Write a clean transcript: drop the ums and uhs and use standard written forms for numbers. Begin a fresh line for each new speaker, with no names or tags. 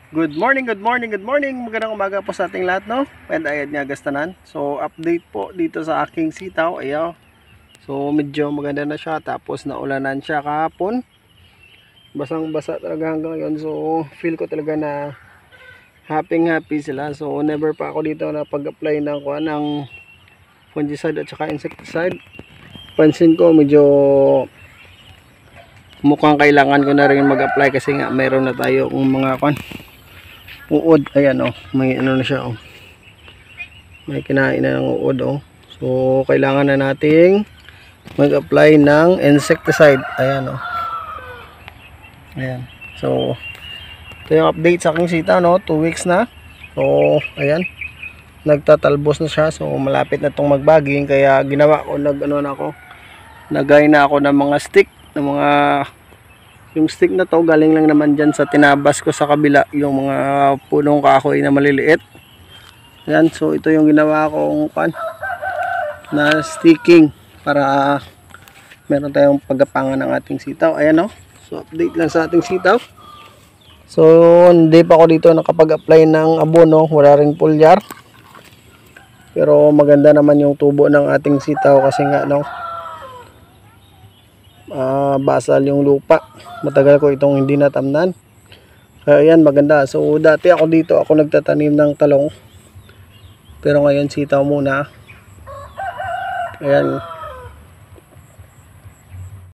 Good morning, good morning, good morning. Magandang umaga po sa ating lahat, no? And ayad nga gastanan. So, update po dito sa aking sitaw. Ayaw. So, medyo maganda na siya. Tapos, naulanan siya kahapon. Basang-basa talaga hanggang ngayon. So, feel ko talaga na happy sila. So, never pa ako dito na pag-apply ng fungicide at saka insecticide. Pansin ko, medyo mukhang kailangan ko na rin mag-apply kasi nga mayroon na tayo mga uod. Ayan, oh, may ano na siya, oh, may kinain na ng uod, oh. So kailangan na nating mag-apply ng insecticide. Ayan, oh, ayan. So ito yung update sa aking sitaw, no? 2 weeks na. So ayan, nagtatalbos na siya. So malapit na itong magbaging, kaya ginawa ko, nagay na ako ng mga stick, ng mga yung stick na to galing lang naman dyan sa tinabas ko sa kabila, yung mga punong kahoy na maliliit. Yan, so ito yung ginawa kong na sticking para meron tayong paggapangan ng ating sitaw. Ayan, oh. So update lang sa ating sitaw. So hindi pa ako dito nakapag-apply ng abono, wala ring foliar. Pero maganda naman yung tubo ng ating sitaw kasi nga, no, basal yung lupa. Matagal ko itong hindi natamnan. Kaya yan, maganda. So dati ako dito, ako nagtatanim ng talong. Pero ngayon sitaw muna. Ayan.